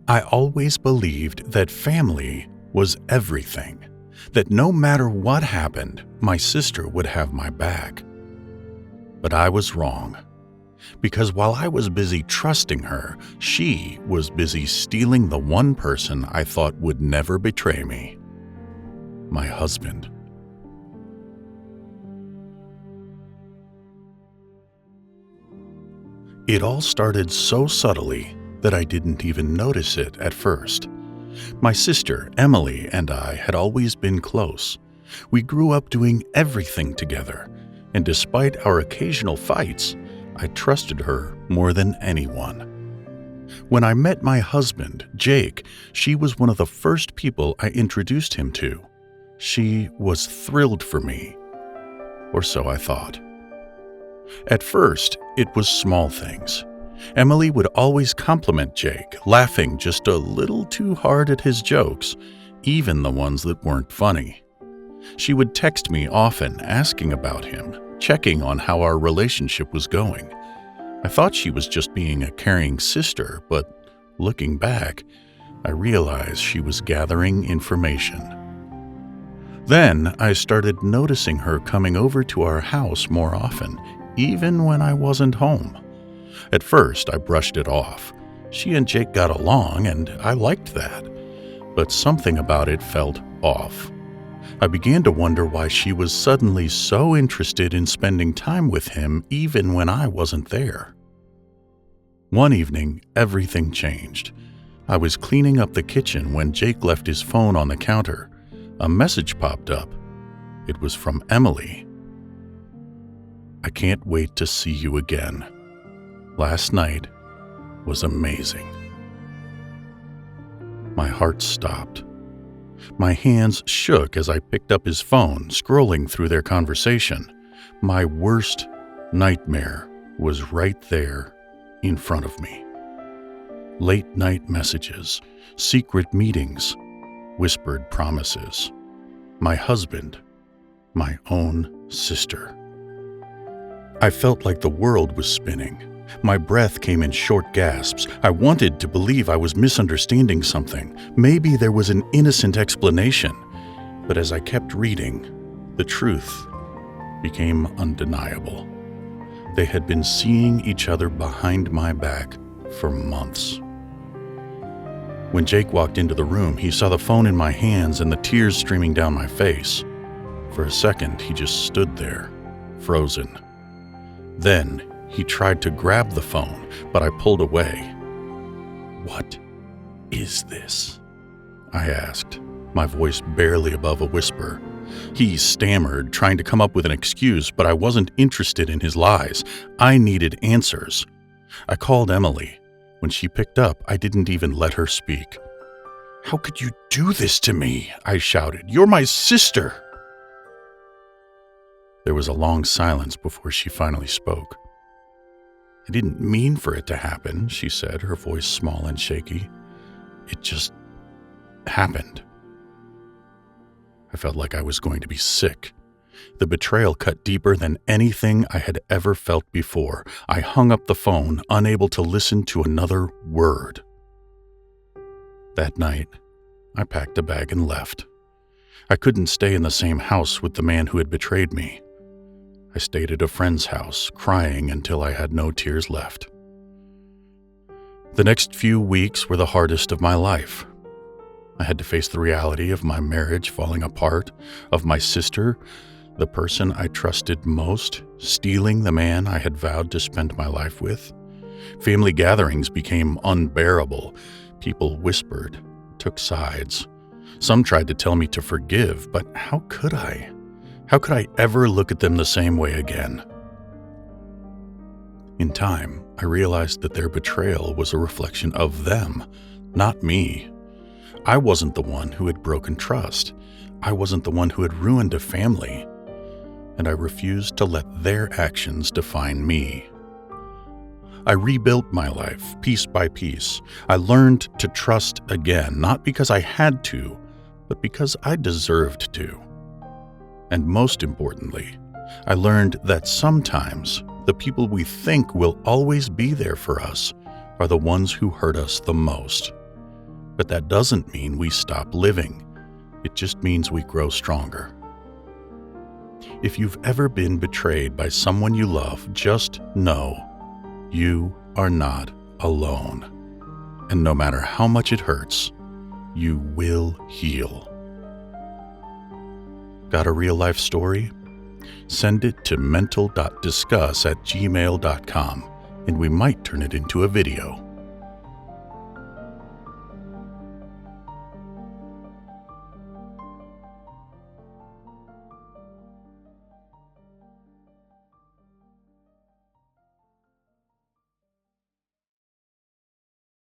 I always believed that family was everything, that no matter what happened, my sister would have my back. But I was wrong, because while I was busy trusting her, she was busy stealing the one person I thought would never betray me, my husband. It all started so subtly that I didn't even notice it at first. My sister, Emily, and I had always been close. We grew up doing everything together, and despite our occasional fights, I trusted her more than anyone. When I met my husband, Jake, she was one of the first people I introduced him to. She was thrilled for me, or so I thought. At first, it was small things. Emily would always compliment Jake, laughing just a little too hard at his jokes, even the ones that weren't funny. She would text me often, asking about him, checking on how our relationship was going. I thought she was just being a caring sister, but looking back, I realized she was gathering information. Then I started noticing her coming over to our house more often, even when I wasn't home. At first, I brushed it off. She and Jake got along, and I liked that. But something about it felt off. I began to wonder why she was suddenly so interested in spending time with him even when I wasn't there. One evening, everything changed. I was cleaning up the kitchen when Jake left his phone on the counter. A message popped up. It was from Emily. "I can't wait to see you again. Last night was amazing." My heart stopped. My hands shook as I picked up his phone, scrolling through their conversation. My worst nightmare was right there in front of me. Late-night messages, secret meetings, whispered promises. My husband, my own sister. I felt like the world was spinning. My breath came in short gasps. I wanted to believe I was misunderstanding something. Maybe there was an innocent explanation. But as I kept reading, the truth became undeniable. They had been seeing each other behind my back for months. When Jake walked into the room, he saw the phone in my hands and the tears streaming down my face. For a second, he just stood there, frozen. Then, he tried to grab the phone, but I pulled away. "What is this?" I asked, my voice barely above a whisper. He stammered, trying to come up with an excuse, but I wasn't interested in his lies. I needed answers. I called Emily. When she picked up, I didn't even let her speak. "How could you do this to me?" I shouted. "You're my sister!" There was a long silence before she finally spoke. "I didn't mean for it to happen," she said, her voice small and shaky. "It just happened." I felt like I was going to be sick. The betrayal cut deeper than anything I had ever felt before. I hung up the phone, unable to listen to another word. That night, I packed a bag and left. I couldn't stay in the same house with the man who had betrayed me. I stayed at a friend's house, crying until I had no tears left. The next few weeks were the hardest of my life. I had to face the reality of my marriage falling apart, of my sister, the person I trusted most, stealing the man I had vowed to spend my life with. Family gatherings became unbearable. People whispered, took sides. Some tried to tell me to forgive, but how could I? How could I ever look at them the same way again? In time, I realized that their betrayal was a reflection of them, not me. I wasn't the one who had broken trust. I wasn't the one who had ruined a family. And I refused to let their actions define me. I rebuilt my life piece by piece. I learned to trust again, not because I had to, but because I deserved to. And most importantly, I learned that sometimes the people we think will always be there for us are the ones who hurt us the most. But that doesn't mean we stop living. It just means we grow stronger. If you've ever been betrayed by someone you love, just know you are not alone. And no matter how much it hurts, you will heal. Got a real-life story? Send it to mental.discuss@gmail.com, and we might turn it into a video.